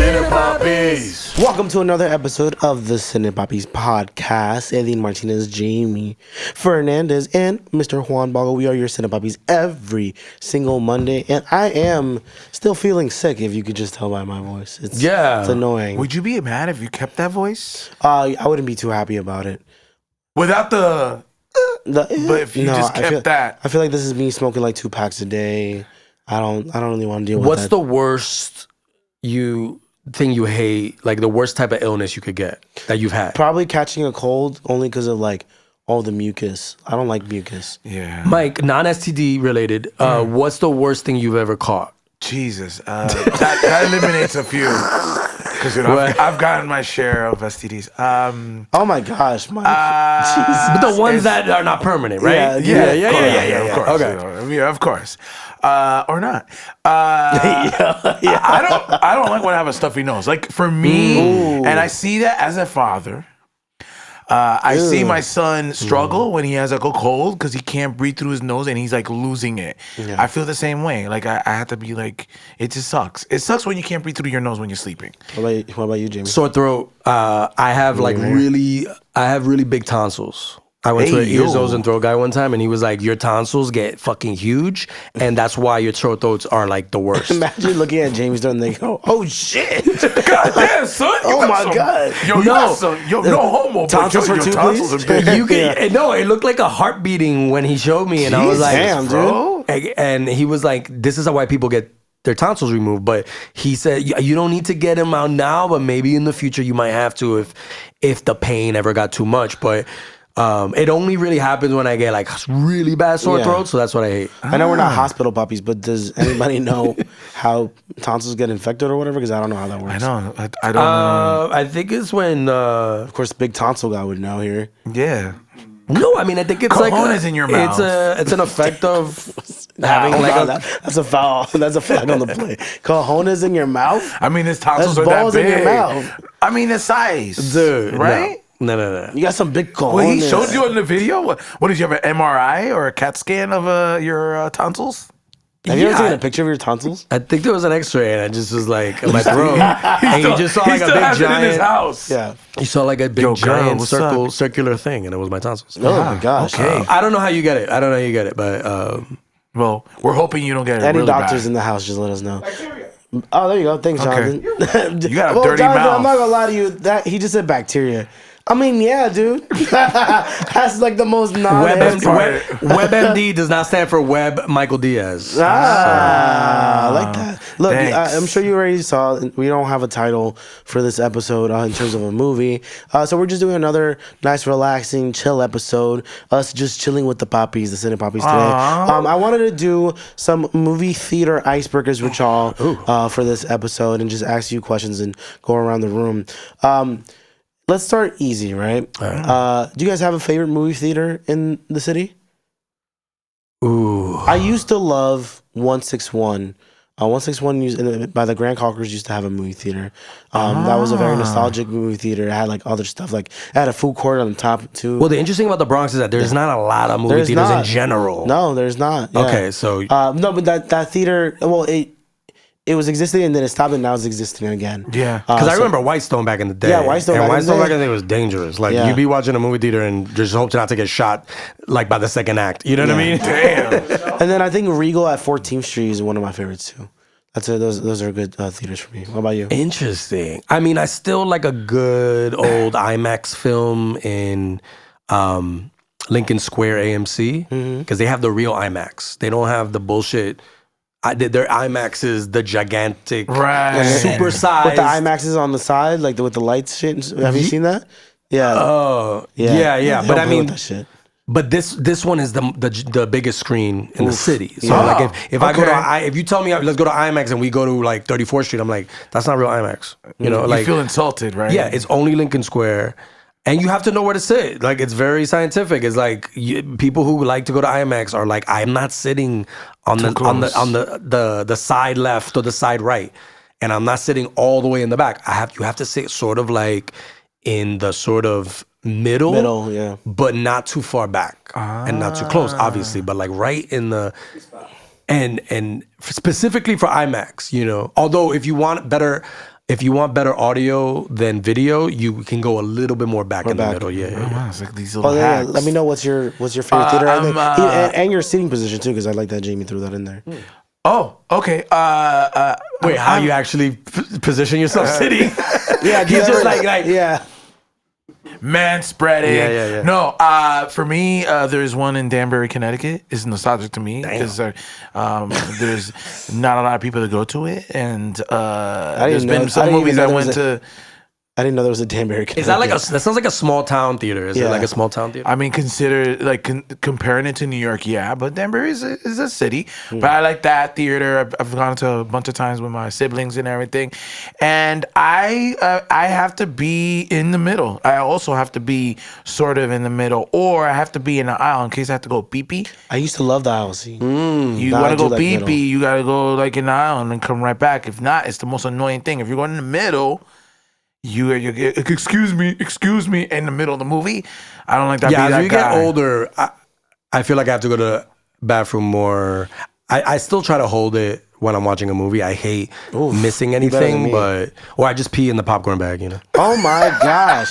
Cine Papis. Welcome to another episode of the Cine Papis Podcast. Eddin Martinez, Jaime Fernandez, and Mr. Juan Bago. We are your Cine Papis every single Monday, and I am still feeling sick. If you could just tell by my voice, it's annoying. Would you be mad if you kept that voice? I wouldn't be too happy about it. Without but if you just kept that. I feel like this is me smoking like 2 packs a day. I don't really want to deal with that. What's the worst thing you hate, like the worst type of illness you could get that you've had? Probably catching a cold, only because of like all the mucus. I don't like mucus. Yeah. Mike, non-STD related, what's the worst thing you've ever caught? Jesus. That eliminates a few. Because I've gotten my share of STDs. Oh my gosh, Mike. But the ones that are not permanent, right? Yeah. Of course. Okay. Of course. Or not. I don't like when I have a stuffy nose. Like for me, and I see that as a father. I see my son struggle when he has like a cold because he can't breathe through his nose and he's like losing it. Yeah. I feel the same way. Like I have to be like, it just sucks. It sucks when you can't breathe through your nose when you're sleeping. What about you, Jaime? Sore throat. I have really big tonsils. I went to an ear, nose, and throat guy one time, and he was like, your tonsils get fucking huge, and that's why your sore throats are like the worst. Imagine looking at James and they go, oh shit. God damn, son. Oh my God. No homo. Tonsils for two, tonsils please? are big. No, it looked like a heart beating when he showed me, and I was like, damn, bro. And he was like, this is why people get their tonsils removed. But he said, you don't need to get them out now, but maybe in the future you might have to if the pain ever got too much. But it only really happens when I get like really bad sore throat, so that's what I hate. I know we're not hospital puppies, but does anybody know how tonsils get infected or whatever? Because I don't know how that works. I don't know. I think it's when... of course, big tonsil guy would know here. Yeah. No, I mean, I think it's Cojones in your mouth. It's an effect of having that's a foul. That's a flag on the play. Cojones in your mouth? I mean, his tonsils That's are that balls big. in your mouth. I mean, the size. Dude, right? No. You got some big cojones. Well, he showed you in the video. What did you have, an MRI or a CAT scan of your tonsils? Have you ever taken a picture of your tonsils? I think there was an X-ray, and I just was like, in my throat, and you just saw like a big giant in his house. Yeah. You saw like a big giant circular thing, and it was my tonsils. Oh my gosh. Okay. I don't know how you get it. But well, we're hoping you don't get it. Any really doctors bad. in the house, just let us know. Oh, there you go. Thanks, Jonathan. You got a dirty Jonathan, mouth. I'm not gonna lie to you. That he just said bacteria. I mean, yeah, dude. That's like the most WebMD does not stand for Web Michael Diaz. I like that. Look, Thanks. I'm sure you already saw. We don't have a title for this episode in terms of a movie, so we're just doing another nice, relaxing, chill episode. Us just chilling with the Papis, the Cine Papis today. I wanted to do some movie theater icebreakers with y'all for this episode, and just ask you questions and go around the room. Let's start easy, right? Do you guys have a favorite movie theater in the city? Ooh. I used to love 161. 161 by the Grand Concourse used to have a movie theater. That was a very nostalgic movie theater. It had like other stuff. Like it had a food court on the top too. Well, the interesting about the Bronx is that there's not a lot of movie theaters in general. No, there's not. Yeah. Okay, so no, but that theater. Well, it was existing and then it stopped and now it's existing again. Yeah. Because I remember Whitestone back in the day. Yeah, Whitestone back in the day was dangerous. Like, you'd be watching a movie theater and just hope not to get shot, like, by the second act. You know what I mean? Damn. And then I think Regal at 14th Street is one of my favorites, too. Those are good theaters for me. What about you? Interesting. I mean, I still like a good old IMAX film in Lincoln Square AMC because they have the real IMAX. They don't have the bullshit... their IMAX is the gigantic, super size. With the IMAX is on the side, like with the lights shit. Have you seen that? Yeah. Oh, yeah. But I mean, that shit. But this one is the biggest screen in the city. So like if I go to if you tell me let's go to IMAX and we go to like 34th Street, I'm like, that's not real IMAX. You know, like you feel insulted, right? Yeah, it's only Lincoln Square. And you have to know where to sit. Like, it's very scientific. It's like people who like to go to IMAX are like, I'm not sitting on the side left or the side right, and I'm not sitting all the way in the back. You have to sit sort of like in the sort of middle, yeah, but not too far back and not too close, obviously, but like right in the and specifically for IMAX, you know. Although if you want better if you want better audio than video, you can go a little bit more back in the middle. Yeah. Oh, wow, it's like these little hacks. Let me know what's your favorite theater, and your seating position too, because I like that Jamie threw that in there. Oh, okay. Wait, how you actually position yourself sitting? Yeah, he's just like yeah. Man spreading. Yeah. No, for me, there's one in Danbury, Connecticut. It's nostalgic to me because there's not a lot of people that go to it, and there's been some movies I went to. I didn't know there was a Danbury. Is that like that sounds like a small town theater? Is it like a small town theater? I mean, consider like comparing it to New York, yeah, but Denver is a city. But I like that theater. I've gone to a bunch of times with my siblings and everything, and I have to be in the middle. I also have to be sort of in the middle, or I have to be in the aisle in case I have to go pee-pee. I used to love the aisle seat. You want to go pee-pee, you got to go like in the aisle and then come right back. If not, it's the most annoying thing. If you're going in the middle, you excuse me in the middle of the movie. I don't like that. Yeah, as you guy. get older, I feel like I have to go to the bathroom more. I still try to hold it when I'm watching a movie. I hate missing anything, or I just pee in the popcorn bag, you know. Oh my gosh.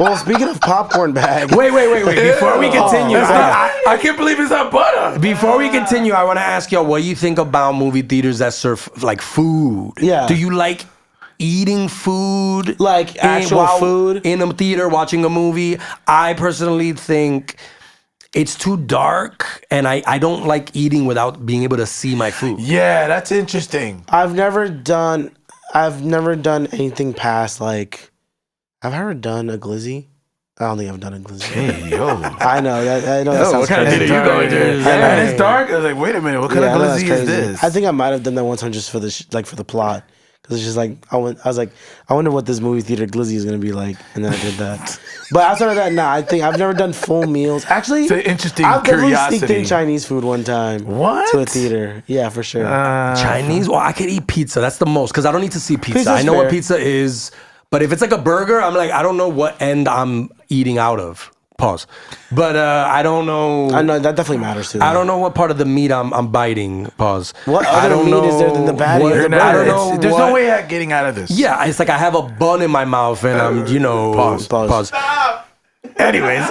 Well, speaking of popcorn bag. Wait. Before we continue, I can't believe it's not butter. Before we continue, I want to ask y'all what you think about movie theaters that serve like food. Yeah. Do you like eating food, like actual food in a theater watching a movie? I personally think it's too dark, and I don't like eating without being able to see my food. Yeah, that's interesting. I've never done anything past like. Have I ever done a glizzy? I don't think I've done a glizzy. Hey, yo. I know that sounds what kind crazy. of theater you going to? And it's dark. I was like, wait a minute, what kind of glizzy is this? I think I might have done that one time just for the for the plot. Because it's just like, I was like, I wonder what this movie theater glizzy is going to be like. And then I did that. But outside of that, I think I've never done full meals. Actually, it's an interesting I've curiosity. definitely sneaked in Chinese food one time. What? To a theater. Yeah, for sure. Chinese? Well, I could eat pizza. That's the most. Because I don't need to see pizza. Pizza's I know fair. what pizza is. But if it's like a burger, I'm like, I don't know what end I'm eating out of. Pause. But I don't know. I know that definitely matters too. I don't know what part of the meat I'm biting. Pause. What other meat is there than the patty? I don't know. There's no way I'm getting out of this. Yeah, it's like I have a bun in my mouth and I'm, Pause. Anyways.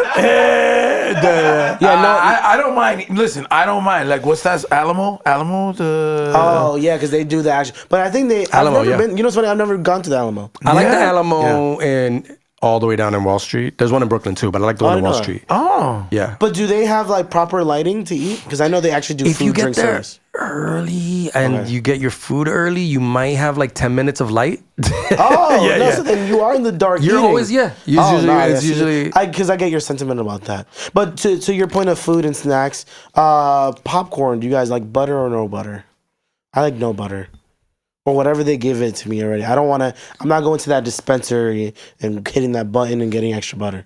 I don't mind. Listen, I don't mind. Like, what's that? Alamo? Oh, yeah, because they do the action. But I think Alamo, I've never been. You know what's funny? I've never gone to the Alamo. I like the Alamo and all the way down in Wall Street. There's one in Brooklyn too, but I like the one in Wall Street. Oh. Yeah. But do they have like proper lighting to eat? Because I know they actually do If you food get drink there service. early and you get your food early, you might have like 10 minutes of light. Oh, Yeah, no, yeah. so then you are in the dark. You're eating. always, yeah. It's Usually. because I get your sentiment about that. But to your point of food and snacks, popcorn. Do you guys like butter or no butter? I like no butter, or whatever they give it to me already. I don't want to. I'm not going to that dispensary and hitting that button and getting extra butter.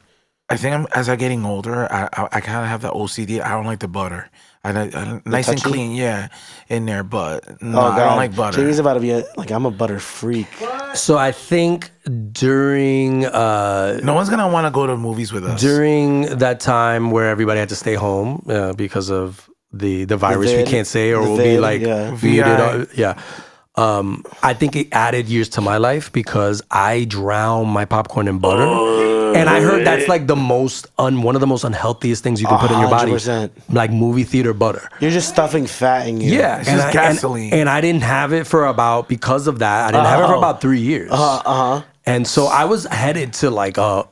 I think as I'm getting older, I kind of have the OCD. I don't like the butter. I nice and touchy? clean, yeah, in there. But no, I don't like butter. Jamie's about to be I'm a butter freak. So I think during No one's gonna want to go to movies with us. during that time where everybody had to stay home because of the virus, we vid, can't say, or the we'll vid, be like yeah. muted. Yeah. I think it added years to my life because I drown my popcorn in butter. And I heard that's like the most one of the most unhealthiest things you can put in your body. 100%. Like movie theater butter. You're just stuffing fat in you. Yeah. It's just gasoline. And I didn't have it for because of that, I didn't have it for about 3 years. And so I was headed to like a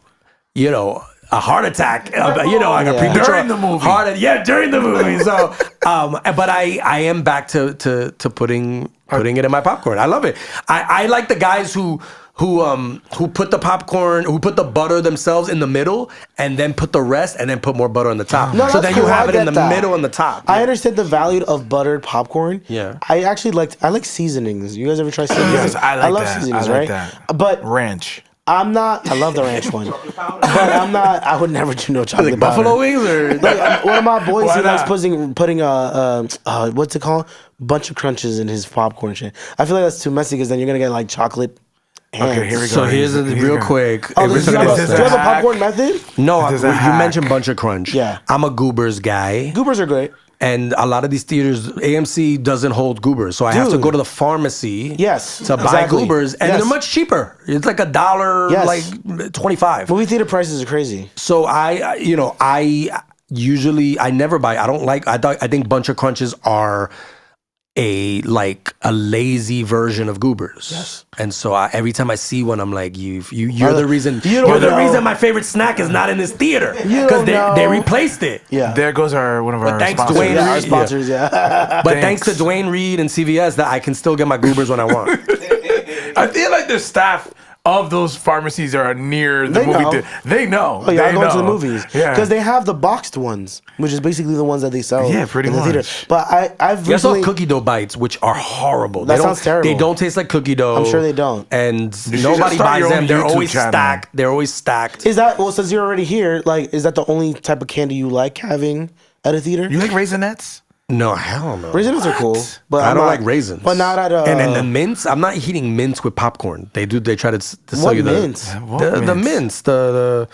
heart attack, like a premature During the movie. during the movie. So, but I am back to putting it in my popcorn. I love it. I like the guys who put the popcorn, who put the butter themselves in the middle, and then put the rest, and then put more butter on the top. No, so that's then you cool. have I it in get the that. middle and the top. I understand the value of buttered popcorn. Yeah. I actually I like seasonings. You guys ever try seasonings? Yes, I like love that. seasonings, I like right? that. But Ranch. I'm not. I love the ranch one, but I'm not. I would never do no chocolate like powder. buffalo wings or Like, one of my boys, Why he likes not? putting what's it called? Bunch of crunches in his popcorn shit. I feel like that's too messy because then you're gonna get like chocolate. Okay, here we go. So here's real quick. Oh, If do we're you talking have about do you have a hack. popcorn method? No, This is a you hack. mentioned Bunch of Crunch. Yeah. I'm a Goobers guy. Goobers are great. And a lot of these theaters, AMC doesn't hold goobers. So I have to go to the pharmacy to buy goobers. And they're much cheaper. It's like $1, like 25. Movie theater prices are crazy. So I never buy. I think Bunch of Crunches are a lazy version of goobers. Yes. And so every time I see one, I'm like, you're the reason. You're the reason my favorite snack is not in this theater because they replaced it. Yeah. There goes one of our thanks sponsors. Dwayne Reed. Our sponsors, But thanks to Dwayne Reed and CVS, that I can still get my goobers when I want. I feel like the staff of those pharmacies are near the movie theater. They know. Oh, yeah, I go to the movies. Yeah. Because they have the boxed ones, which is basically the ones that they sell pretty in the much. theater. But I've I saw cookie dough bites, which are horrible. That sounds terrible. They don't taste like cookie dough. I'm sure they don't. And nobody buys them. They're always stacked. They're always stacked. Is that, since you're already here, is that the only type of candy you like having at a theater? You like Raisinets? No, hell no. Raisins are cool, but I don't like raisins. But not at and the mints. I'm not eating mints with popcorn. They try to sell you the mints? The mints, the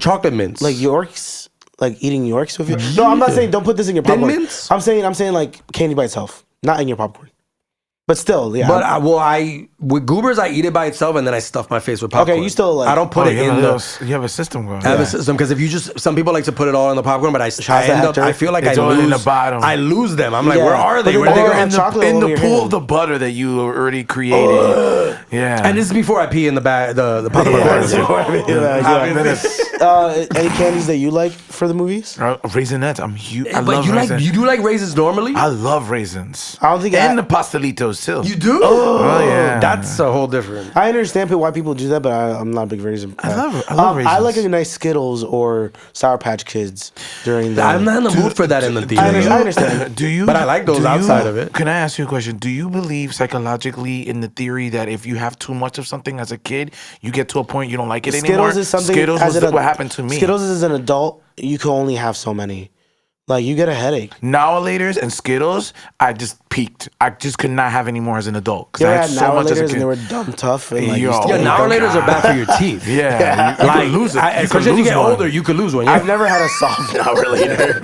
chocolate mints. Like Yorks, like eating Yorks with you. No, I'm not saying don't put this in your popcorn. Thin mints? I'm saying like candy by itself, not in your popcorn. But still, yeah. But with goobers, I eat it by itself and then I stuff my face with popcorn. Okay, you still like. I don't put it in You have a system going. I have a system because if you some people like to put it all in the popcorn, but I feel like it's I lose. In the bottom. I lose them. I'm like, where are they? But Where they go? In the pool of the butter that you already created. Yeah. And this is before I pee in the bag, the popcorn. Any candies that you like for the movies? Raisinets. I'm huge. I But love raisins. you do like raisins normally? I love raisins. I don't think and the pastelitos too. You do? Oh yeah. That's a whole different. I understand why people do that, but I'm not a big raisin. I love raisins. I like a nice Skittles or Sour Patch Kids during the. I'm not in the mood for that in the theater. I understand. But I like those outside of it. Can I ask you a question? Do you believe psychologically in the theory that if you have too much of something as a kid, you get to a point you don't like it anymore? Skittles is something. Skittles was what happened to me. Skittles as an adult, you can only have so many. Like, you get a headache. Now-a-laters and Skittles, I just peaked. I just could not have any more as an adult. Yeah, I had so much as a kid. And they were dumb tough. And like, Now-a-laters are bad for your teeth. Yeah. You could lose it. Especially as you get older, you could lose one. I've never had a soft now-a-later.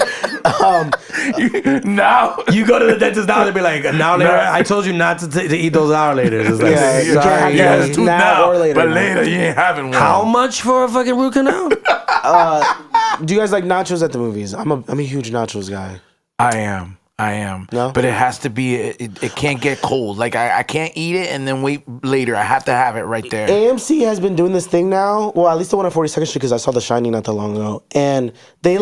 Now you go to the dentist now, they'll be like, now-a-later, I told you not to eat those now-a-laters. It's like, you can't have tooth now or later. But later, you ain't having one. How much for a fucking root canal? Do you guys like nachos at the movies? I'm a huge nachos guy. I am. No? But it has to be, it can't get cold. Like, I can't eat it and then wait later. I have to have it right there. AMC has been doing this thing now. Well, at least the one on 42nd Street, because I saw The Shining not that long ago. And they,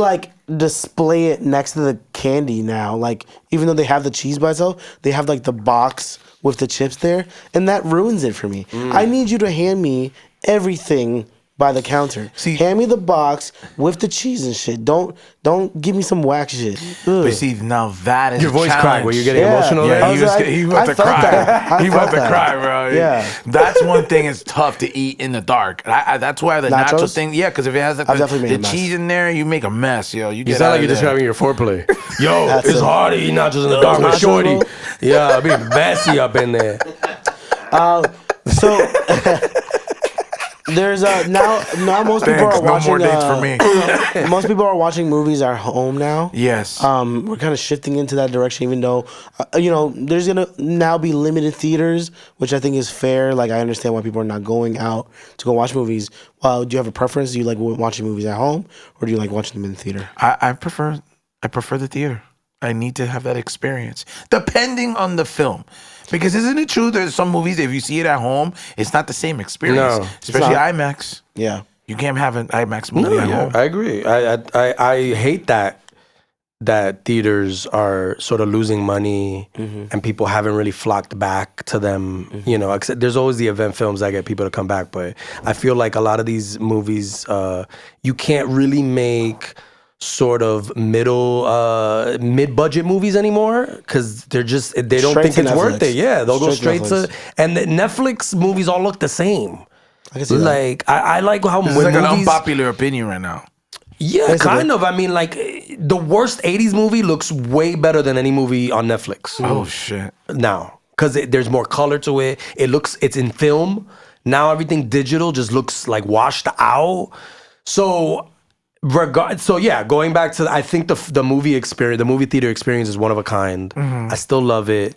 display it next to the candy now. Like, even though they have the cheese by itself, they have, the box with the chips there. And that ruins it for me. I need you to hand me everything by the counter. See, hand me the box with the cheese and shit. Don't give me some whack shit. Ugh. But see, now that is your voice cracked. Were you getting emotional? Yeah, he was about to cry. He about to cry, bro. Yeah, that's one thing. It's tough to eat in the dark. That's why the nacho thing. Yeah, because if it has the cheese in there, you make a mess, yo. You sound like you're describing your foreplay. Yo, it's hard to eat nachos in the dark with shorty. Yeah, I'll be messy up in there. So. There's now most people are watching. No more dates for me. Most people are watching movies at home now. Yes. We're kind of shifting into that direction, even though there's gonna now be limited theaters, which I think is fair. Like, I understand why people are not going out to go watch movies. Do you have a preference? Do you like watching movies at home, or do you like watching them in the theater? I prefer the theater. I need to have that experience, depending on the film. Because isn't it true there's some movies, if you see it at home, it's not the same experience. No, especially IMAX. Yeah. You can't have an IMAX movie at home. I agree. I hate that theaters are sort of losing money and people haven't really flocked back to them. Except there's always the event films that get people to come back. But I feel like a lot of these movies, you can't really make sort of mid-budget movies anymore because they don't think it's worth it. Yeah, they'll go straight to and the Netflix movies all look the same. I can see that. I like how this is like an unpopular opinion right now. Yeah, basically. Kind of. I mean, the worst 80s movie looks way better than any movie on Netflix. Oh shit. Now, because there's more color to it. It's in film. Now everything digital just looks like washed out. So Going back to, I think the movie experience, the movie theater experience is one of a kind. I still love it.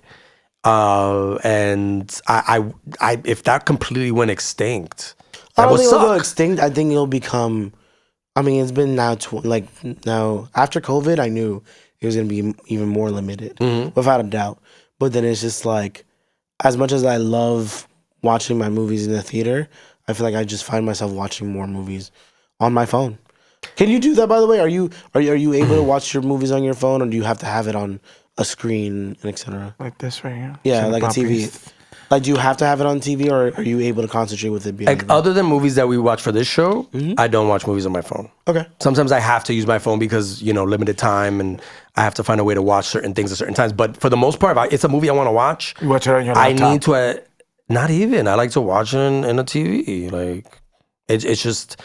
And I if that completely went extinct, I don't think it'll go extinct. I think it'll become. I mean, it's been now now after COVID. I knew it was gonna be even more limited, without a doubt. But then it's just like, as much as I love watching my movies in the theater, I feel like I just find myself watching more movies on my phone. Can you do that, by the way? Are you able to watch your movies on your phone, or do you have to have it on a screen and etc.? Like this right here. Yeah, like a TV. Like, do you have to have it on TV, or are you able to concentrate with it? Like, other than movies that we watch for this show, I don't watch movies on my phone. Okay. Sometimes I have to use my phone because, limited time, and I have to find a way to watch certain things at certain times. But for the most part, if it's a movie I want to watch, You watch it on your laptop. I need to. Not even. I like to watch it in a TV. Like, it's just.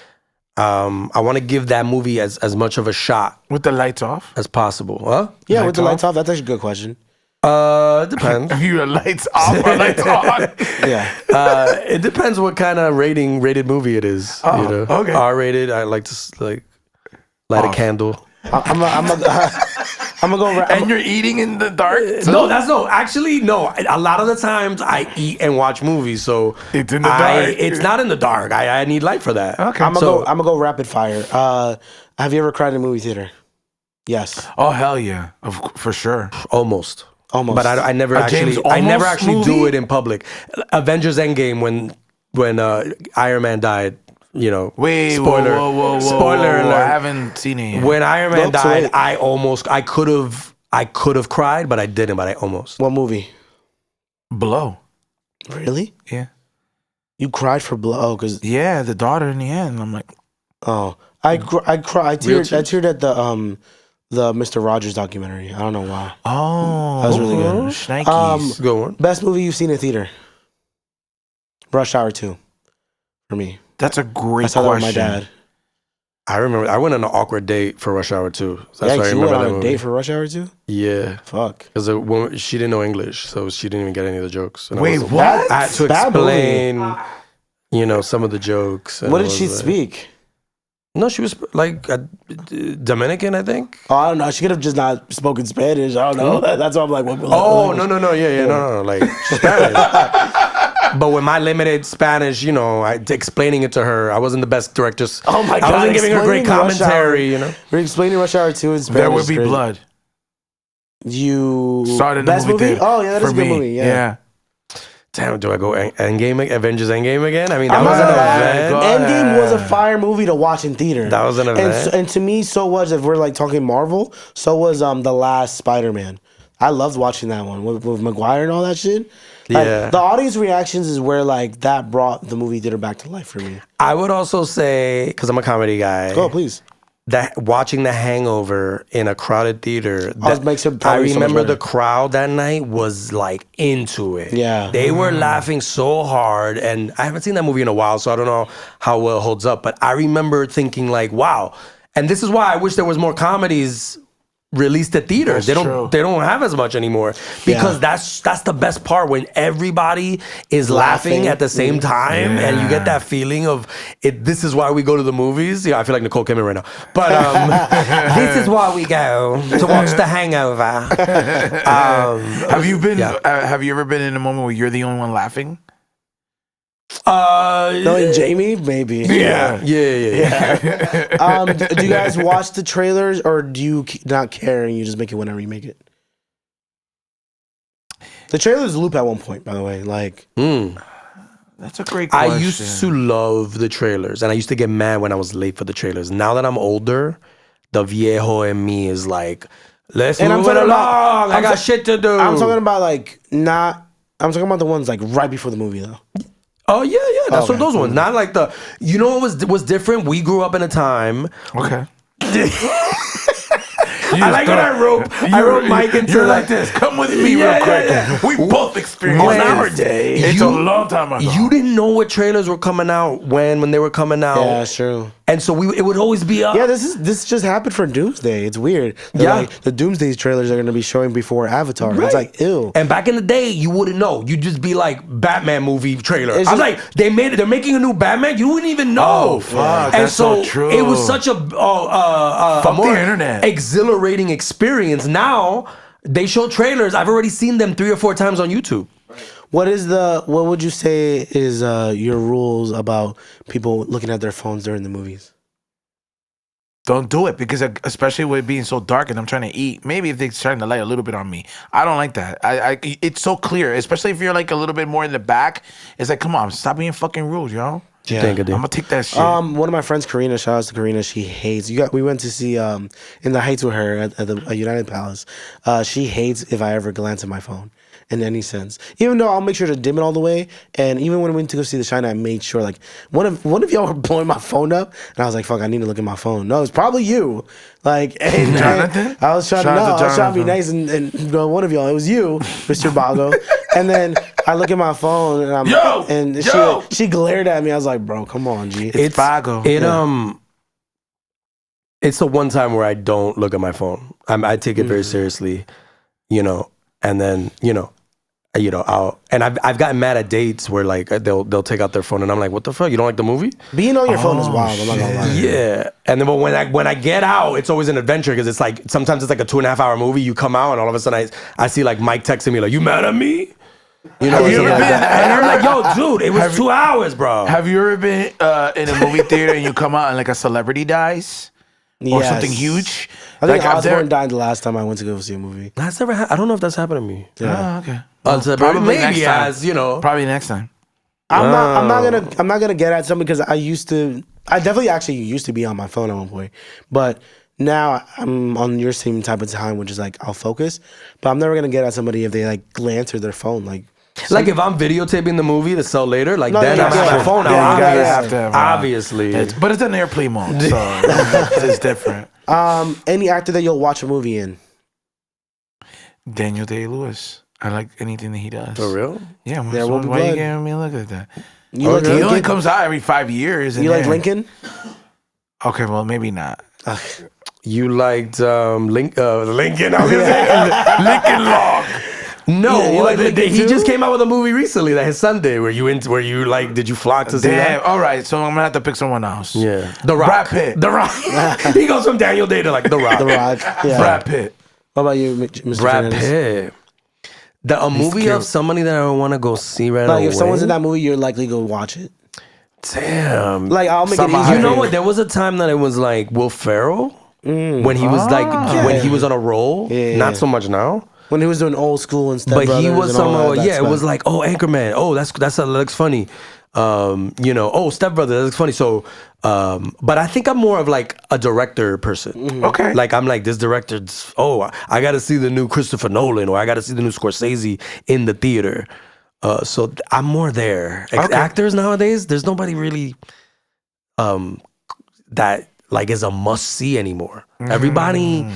I want to give that movie as much of a shot With the lights off? as possible. Huh? Yeah, with the lights off. That's actually a good question. It depends. Are you lights off or lights on? Yeah. It depends what kind of rated movie it is. Oh, okay. R-rated. I like to light a candle. I'm gonna go. And you're eating in the dark? Actually, no. A lot of the times I eat and watch movies, so It's in the dark. It's not in the dark. I need light for that. Okay. I'm gonna go rapid fire. Have you ever cried in a movie theater? Yes. Oh, hell yeah. For sure. Almost. Almost. But I never James actually Almost do movie? it in public. Avengers Endgame, when Iron Man died. Wait, spoiler. whoa, Spoiler alert. I haven't seen it yet. When Iron Man Don't died, say it. I could have cried, but I didn't. But I almost. What movie? Blow. Really? Yeah. You cried for Blow? Oh, because Yeah, the daughter in the end. I'm like, I teared at the Mr. Rogers documentary. I don't know why. oh. That was really good. Shnikes. Go on. Best movie you've seen in theater? Rush Hour 2. For me, That's a great I saw that with question. my dad. I remember I went on an awkward date for Rush Hour 2. That's Yeah, why I you remember went that on a movie. date for Rush Hour 2? Yeah. Fuck. Because she didn't know English, so she didn't even get any of the jokes. And Wait, what? what? I had to Bad movie. explain, some of the jokes. and What I did was she like- speak? No, she was like Dominican, I think. Oh, I don't know. She could have just not spoken Spanish. I don't know. That's why I'm like, what? Oh, no. Yeah, no. Like, Spanish. But with my limited Spanish, explaining it to her, I wasn't the best director. Oh my God, I wasn't giving her great explaining Rush commentary, We're explaining Rush Hour 2 in Spanish. There would be Great. blood. You Started in the best movie theater. Oh yeah, that is for a good me. movie. Yeah. Damn, do I go Avengers Endgame again? I mean, that I'm was not an gonna lie. event. Go Endgame was a ahead. fire movie to watch in theater. That was an event. And to me, so was, if we're like talking Marvel, so was the last Spider-Man. I loved watching that one with Maguire and all that shit. Like, Yeah. the audience reactions is where like that brought the movie theater back to life for me. I would also say, because I'm a comedy guy, Go, please. that watching The Hangover in a crowded theater, makes it I probably so much remember better. the crowd that night was like into it. Yeah. They were laughing so hard, and I haven't seen that movie in a while, so I don't know how well it holds up, but I remember thinking like, wow. And this is why I wish there was more comedies released at theaters. That's true. They don't have as much anymore, because that's the best part, when everybody is laughing at the same time, and you get that feeling of it. This is why we go to the movies. Yeah, I feel like Nicole Kidman right now, but this is why we go to watch The Hangover. Have you been? Yeah. Have you ever been in a moment where you're the only one laughing? Knowing Jamie, maybe. Yeah. Do Do you guys watch the trailers, or do you not care and you just make it whenever you make it? The trailers loop at one point, by the way. Like, That's a great question. I used to love the trailers, and I used to get mad when I was late for the trailers. Now that I'm older, the viejo in me is like, let's And I'm move it talking along. about- I got shit to do. I'm talking about I'm talking about the ones like right before the movie though. Oh yeah. That's Okay. what those ones. Not like the. You know what was different? We grew up in a time. Okay. I like when I rope Mike into you're like this. Come with me real quick. We both experienced nowadays. It's a long time ago. You didn't know what trailers were coming out when they were coming out. Yeah, that's true. And so it would always be up. Yeah, this just happened for Doomsday. It's weird. They're like, the Doomsday trailers are going to be showing before Avatar. Right. It's like, ew. And back in the day, you wouldn't know. You'd just be like, Batman movie trailer. I was like, they're making a new Batman. You wouldn't even know. Oh, fuck. And that's so true. It was such a more the internet. exhilarating experience. Now they show trailers. I've already seen them 3 or 4 times on YouTube. What would you say is your rules about people looking at their phones during the movies? Don't do it, because especially with it being so dark and I'm trying to eat. Maybe if they're trying to light a little bit on me. I don't like that. It's so clear, especially if you're like a little bit more in the back. It's like, come on, stop being fucking rude, yo. Yeah. I'm gonna take that shit. One of my friends, Karina, shout out to Karina, she hates we went to see In the Heights with her at the United Palace. She hates if I ever glance at my phone in any sense. Even though I'll make sure to dim it all the way, and even when we went to go see The Shine, I made sure, like, one of y'all were blowing my phone up, and I was like, fuck, I need to look at my phone. No, it's probably you. Like, and Jonathan? I was trying to be nice and one of y'all, it was you, Mr. Bago. And then I look at my phone and she glared at me. I was like, bro, come on, G. It's Bago. It's the one time where I don't look at my phone. I take it very seriously, and then I've gotten mad at dates where like they'll take out their phone and I'm like, what the fuck? You don't like the movie? Being on your phone is wild. I'm not gonna lie. Yeah, and then but when I get out, it's always an adventure, because it's like sometimes it's like a 2.5 hour movie. You come out and all of a sudden I see like Mike texting me like, you mad at me? Have you ever been? And I'm like, yo, dude, it was 2 hours, bro. Have you ever been in a movie theater and you come out and like a celebrity dies? Or something huge? I think Osborne died the last time I went to go see a movie. That's never I don't know if that's happened to me. Yeah. Okay. Probably maybe next time. Probably next time. I'm not gonna get at something, because I definitely actually used to be on my phone at one point, but now I'm on your same type of time, which is like I'll focus, but I'm never gonna get at somebody if they like glance at their phone, like if I'm videotaping the movie to sell later, like then I'm on my phone out. Obviously, but it's an airplane mode, so it's different. Any actor that you'll watch a movie in? Daniel Day-Lewis. I like anything that he does. For real? Yeah. Why are you giving me a look at that? He Lincoln? only comes out every 5 years. You like Lincoln? Okay, well maybe not. You liked Lincoln? I was gonna say Lincoln Log. No, he just came out with a movie recently, that his Sunday, where you like, did you flock to see that? All right, so I'm gonna have to pick someone else. Yeah, The Rock. Brad Pitt. The Rock. He goes from Daniel Day to like The Rock. The Rock. Yeah. Brad Pitt. What about you, Mr. Brad Fernandez? Pitt. A movie of somebody that I want to go see right away. Like if someone's in that movie, you're likely to go watch it. Damn. Like I'll make it easy. You know what? There was a time that it was like Will Ferrell when he was when he was on a roll. Yeah. Not so much now. When he was doing Old School and stuff. But he was somehow, it was like, oh, Anchorman, oh, that looks funny. Oh, Step Brother, that looks funny. So, but I think I'm more of like a director person. Mm-hmm. Okay. Like I'm like, this director, I got to see the new Christopher Nolan, or I got to see the new Scorsese in the theater. So I'm more there. Okay. Actors nowadays, there's nobody really that like is a must see anymore. Everybody.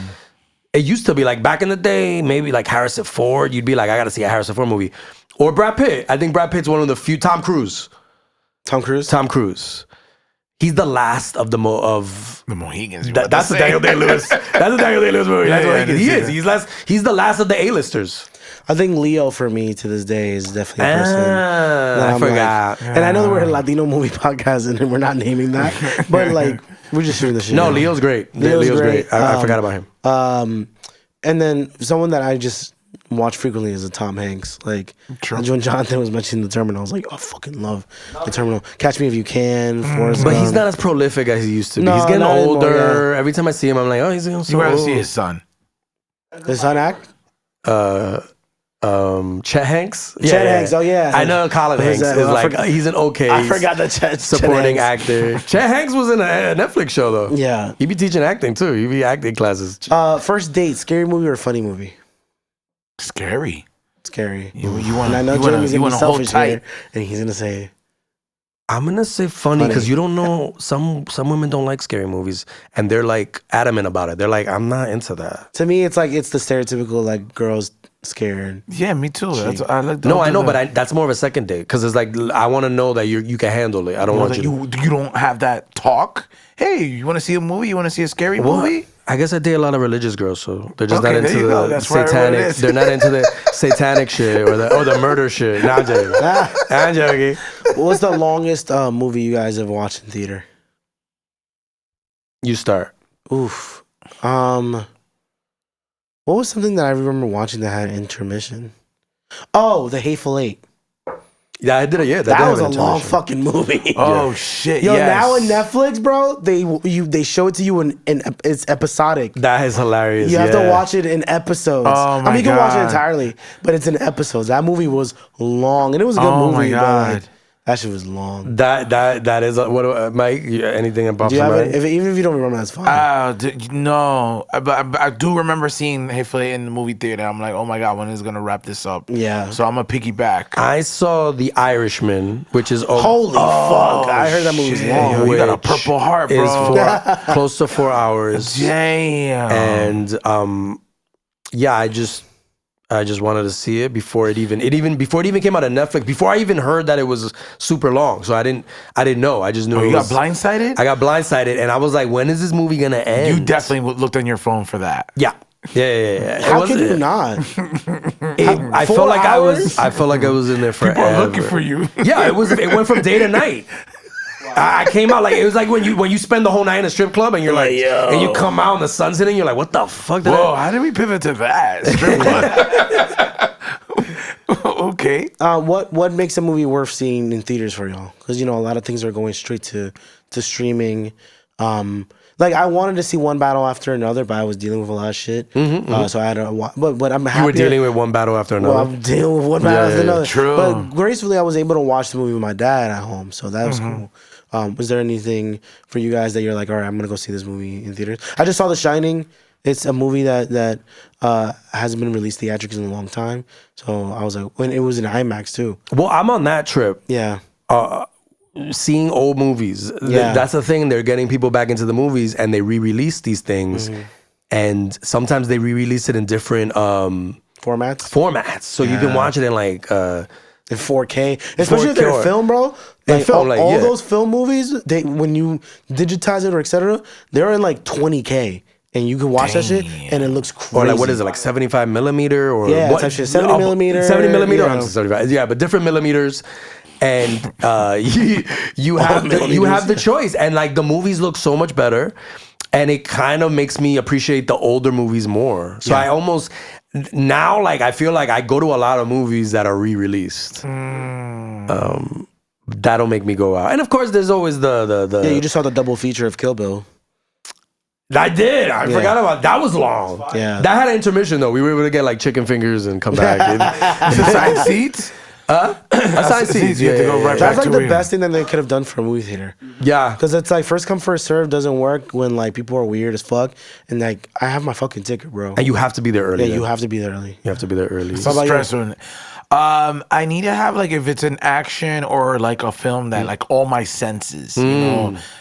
It used to be like back in the day, maybe like Harrison Ford. You'd be like, I got to see a Harrison Ford movie. Or Brad Pitt. I think Brad Pitt's one of the few. Tom Cruise. He's the last of the Mohegans. That's the Daniel Day-Lewis. That's the Daniel Day-Lewis movie. That's what he is. He's the last of the A-listers. I think Leo for me to this day is definitely a person. I forgot. Like, and I know that we're a Latino movie podcast and we're not naming that, but like we're just shooting the shit. No, Leo's great. Leo's great. I forgot about him. And then someone that I just watch frequently is a Tom Hanks. Like when Jonathan was mentioning The Terminal, I was like, I fucking love The Terminal. Catch Me If You Can. Forrest But Gump. he's not as prolific as he used to be. No, he's getting not older. anymore, yeah. Every time I see him, I'm like, oh, he's getting so You gotta old. see his son. His son act? Chet Hanks. Chet Hanks. Oh yeah. I know Colin Hanks is like he's an okay. I forgot that Chet supporting Hanks. actor. Chet Hanks was in a Netflix show though. Yeah. He be teaching acting too. He be acting classes. First date, scary movie or funny movie? Scary. Scary. You want? And I know Jeremy's gonna be selfish here, and he's gonna say, I'm gonna say funny because you don't know. Some women don't like scary movies, and they're like adamant about it. They're like, I'm not into that. To me, it's like it's the stereotypical like girls scared. Yeah, me too. I like. No, I know, but that's more of a second date because it's like I want to know that you can handle it. I don't want you don't have that talk. Hey, you want to see a movie? You want to see a scary movie? I guess I date a lot of religious girls, so they're just not Okay, there into you go. the That's right, satanic. what it is. They're not into the satanic shit or the murder shit. No, I'm joking. I'm joking. What's the longest movie you guys have watched in theater? You start. Oof. What was something that I remember watching that had intermission? Oh, The Hateful Eight. Yeah, I did it. Yeah, That was a long fucking movie. Oh shit! Yo, yes. now on Netflix, bro, they show it to you in it's episodic. That is hilarious. You have to watch it in episodes. Oh my I mean, you can watch it God. entirely, but it's in episodes. That movie was long, and it was a good Oh movie. my But God. like, that shit was long. That is what Mike. Anything about Do you have it? Even if you don't remember, that's fine. No, but I do remember seeing Hateful Eight in the movie theater. I'm like, oh my God, when is it gonna wrap this up? Yeah. So I'm gonna piggyback. I saw The Irishman, which is Holy fuck! I heard that movie was long. Yo, you got a which purple heart, is bro. close to 4 hours. Damn. And yeah, I just wanted to see it before it even came out on Netflix. Before I even heard that it was super long, so I didn't know. I just knew you it got was. blindsided? I got blindsided, and I was like, "When is this movie gonna end?" You definitely looked on your phone for that. Yeah. It How wasn't- can you not? I 4 felt like hours? I felt like I was in there forever. People are looking for you. Yeah, it went from day to night. I came out like it was like when you spend the whole night in a strip club and you're like, Yo. and you come out and the sun's hitting, you're like, what the fuck? Whoa, how did we pivot to that? Strip club. Okay. What makes a movie worth seeing in theaters for y'all? Because a lot of things are going straight to streaming. Like I wanted to see one battle after another, but I was dealing with a lot of shit. So I had to. But I'm happy. You were dealing with one battle after another. Well, I'm dealing with one battle after another. true. But gracefully, I was able to watch the movie with my dad at home, so that was cool. Was there anything for you guys that you're like, all right, I'm gonna go see this movie in theaters? I just saw The Shining. It's a movie that hasn't been released theatrically in a long time. So I was like, when it was in IMAX too. Well, I'm on that trip. Yeah. Seeing old movies. Yeah. That's the thing. They're getting people back into the movies and they re-release these things. And sometimes they re-release it in different Formats. So you can watch it in like In 4K, especially if they're 4K. film, bro. In Like film, like, all yeah. those film movies, when you digitize it or etc., they're in like 20K, and you can watch that shit, and it looks crazy. or like what is it, like 75 millimeter or Yeah, what? it's actually 70 millimeter, 70 millimeter. you I'm know. 75. Yeah, but different millimeters. And you have the choice, and like the movies look so much better, and it kind of makes me appreciate the older movies more. So I almost now like I feel like I go to a lot of movies that are re-released. That'll make me go out, and of course there's always the Yeah, you just saw the double feature of Kill Bill. I did. I forgot about that. Was long. Yeah. That had an intermission though. We were able to get like chicken fingers and come back. Side seats? Assigned seats. You have to go right That's back like to the it. best thing that they could have done for a movie theater. Yeah. Because it's like first come, first serve doesn't work when like people are weird as fuck. And like, I have my fucking ticket, bro. And you have to be there early. Yeah, you have to be there early. You have to be there early. How about you? Stressful. I need to have like if it's an action or like a film that like all my senses,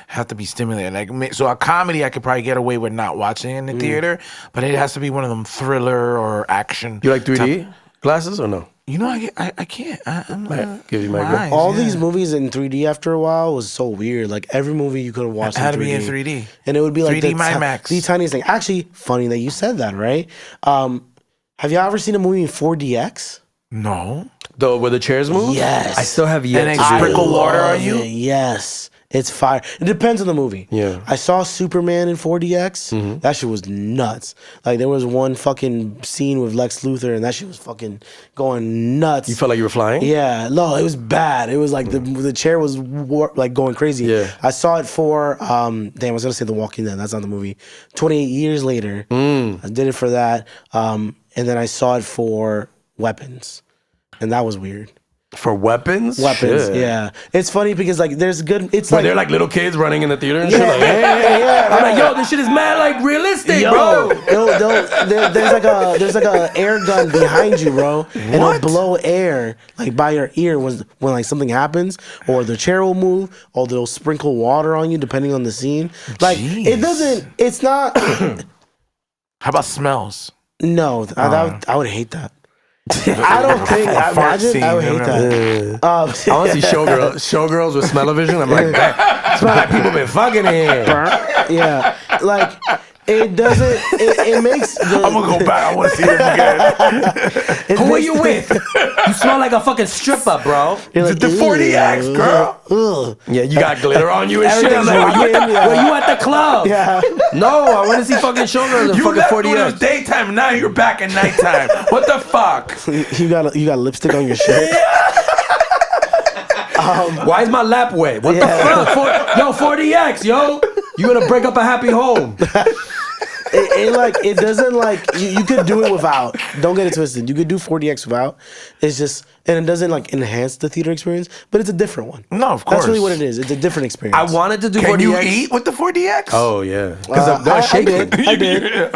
have to be stimulated. Like so, a comedy I could probably get away with not watching in the theater, but it has to be one of them thriller or action. You like 3D glasses or no? I can't. I'm like, Give you my eyes, All yeah. these movies in 3D after a while was so weird. Like every movie you could have watched It had to in 3D. be in 3D. And it would be like 3D IMAX. the tiniest thing. Actually, funny that you said that, right? Have you ever seen a movie in 4DX? No. Where the chairs move? Yes. I still have yet And to they do sprinkle it. water on Love you? it. Yes. It's fire. It depends on the movie. Yeah. I saw Superman in 4DX. That shit was nuts. Like there was one fucking scene with Lex Luthor and that shit was fucking going nuts. You felt like you were flying? Yeah, no, it was bad. It was like the chair was like going crazy. Yeah. I saw it for I was gonna say The Walking Dead. That's not the movie. 28 years later, I did it for that. And then I saw it for Weapons, and that was weird. For weapons? Weapons, Shit. yeah. It's funny because like there's good. It's Where like they're like little kids running in the theater and shit. Yeah, Like, hey. yeah, I'm like, yo, this shit is mad like realistic, bro. there's like a air gun behind you, bro, and it'll blow air like by your ear when like something happens, or the chair will move, or they'll sprinkle water on you depending on the scene. Like it doesn't. It's not. How about smells? No, I would hate that. I don't think. I would hate that. I want to see showgirls with smell-o-vision. I'm like, that smell like people been fucking in. Yeah, like it doesn't. It makes. I'm gonna go back. I want to see them again. Who are you with? You smell like a fucking stripper, bro. Like, the 40X, girl. Ugh. Yeah, you got glitter on you and shit. I'm Everything's like, rocking, were you at the club? Yeah. No, I want to see fucking showgirls and You fucking left when it 40X. was daytime. Now you're back at nighttime. What the fuck? You got lipstick on your shirt. Why is my lap wet? What the fuck? Yo, 40X, yo. You gonna break up a happy home. It doesn't like you could do it without. Don't get it twisted. You could do 40X without. It's just and it doesn't like enhance the theater experience, but it's a different one. No, of course. That's really what it is. It's a different experience. I wanted to do 40X. Can you eat with the 40X? Oh yeah, because they're shaking. I did.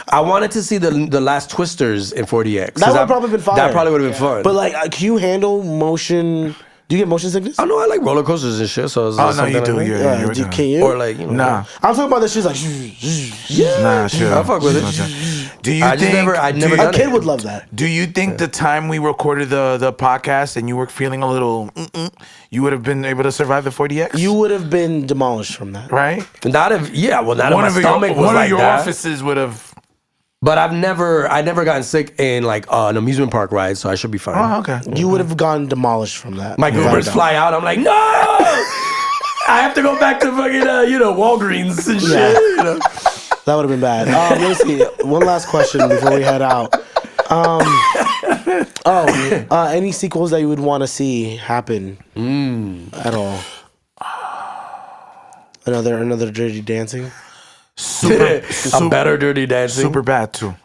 I wanted to see the last Twisters in 40X. That would have probably been fun. That probably would have been fun. But like, can you handle motion? Do you get motion sickness? I know I like roller coasters and shit. So it's Oh, no, something you do. like Yeah, that. you're Can you? Or like, you know, Nah. I'm talking about the shit's like. Nah, sure. I fuck with it. Do you I just think I'd never A done kid it. would love that. Do you think the time we recorded the podcast and you were feeling a little, you would have been able to survive the 40X? You would have been demolished from that. right? Not if not One if my of stomach your, was one like of your that. offices would have. But I never gotten sick in like an amusement park ride, so I should be fine. Oh, okay. You would have gone demolished from that. My without a goobers doubt. fly out. I'm like, no. I have to go back to fucking Walgreens and shit. Yeah. You know? That would have been bad. Let's see. One last question before we head out. Any sequels that you would want to see happen at all? Another Dirty Dancing. A better Dirty Dancing. Super bad too.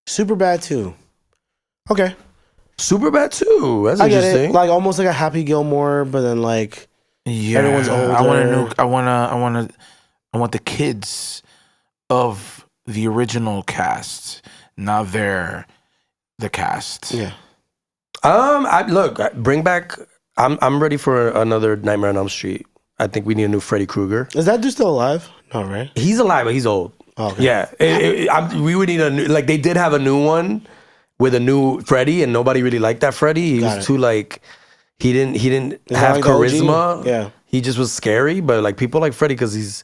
Super Bad too. Okay, Super bad too. That's I get interesting. it. Like almost like a Happy Gilmore, but then like Yeah, Everyone's older. I want the kids of the original cast. Now they're the cast. yeah. Bring back. I'm ready for another Nightmare on Elm Street. I think we need a new Freddy Krueger. Is that dude still alive? No, right? He's alive, but he's old. Oh, okay. Yeah, we would need a new. Like they did have a new one with a new Freddy, and nobody really liked that Freddy. He Got was it. too like. He didn't that have like the OG? charisma. Yeah. He just was scary, but like people like Freddy because he's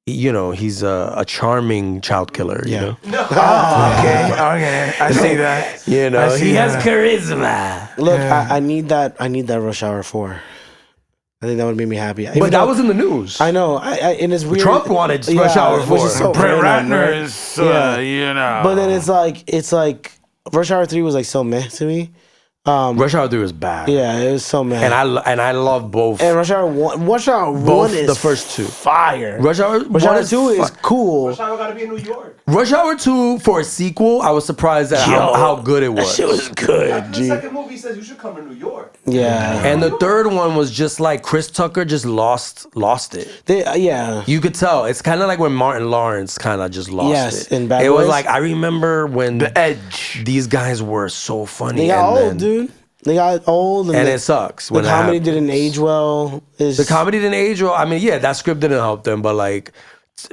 a charming child killer. You know. Okay, I see that. You know, I see he has that. charisma. Look, I need that. I need that Rush Hour 4. I think that would make me happy. Even But that though- was in the news. I know. And it's weird. Trump wanted Rush Hour which 4. is so Brett random, Ratner right? is, Yeah. you know. But then it's like Rush Hour 3 was like so meh to me. Rush Hour 3 was bad. Yeah, it was so meh. And I love both. And Rush Hour 1 Both is the first two. fire. Rush Hour 2 is cool. gotta be in New York. Rush Hour 2 for a sequel. I was surprised at how good it was. Shit was good, The G. second movie says you should come to New York. Yeah. And the third one was just like Chris Tucker just lost it. Yeah. You could tell. It's kind of like when Martin Lawrence kind of just lost Yes, it. in Bad It was Boys. like I remember when The Edge. these guys were so funny. They got and old, then- dude. They got old. And the, it sucks. The when it comedy happens. didn't age well. The comedy didn't age well. I mean, yeah, that script didn't help them, but like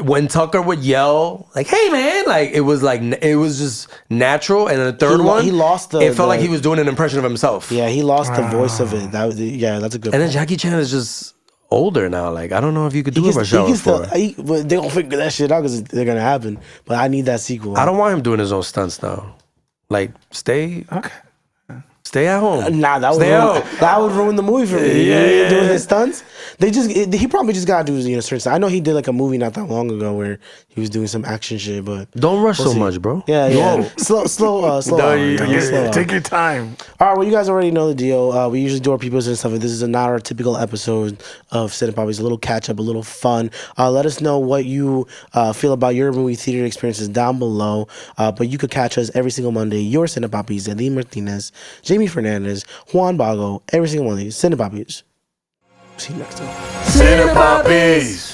when Tucker would yell, like, "Hey, man!" Like it was just natural. And then the third one, he lost It felt like he was doing an impression of himself. Yeah, he lost the voice of it. That was, that's a good And then point. Jackie Chan is just older now. Like I don't know if you could do He a can Rush still- Hour 4. but they gonna figure that shit out because they're gonna happen. But I need that sequel. I don't want him doing his own stunts now. Like stay at home. Nah, that would ruin the movie for me. Yeah. Doing his stunts. He probably just gotta do certain stuff. I know he did like a movie not that long ago where he was doing some action shit, but Don't rush We'll so see. much, bro. yeah. Slow. Take your time. All right, well, you guys already know the deal. We usually do our peoples and stuff. This is not our typical episode of Cine Papis. A little catch up, a little fun. Let us know what you feel about your movie theater experiences down below. But you could catch us every single Monday. Your Cine Papis, Eddin Martinez, Jaime Jaime Fernandez, Juan Bago, every single one of these. Cine Papis. See you next time. Cine Papis.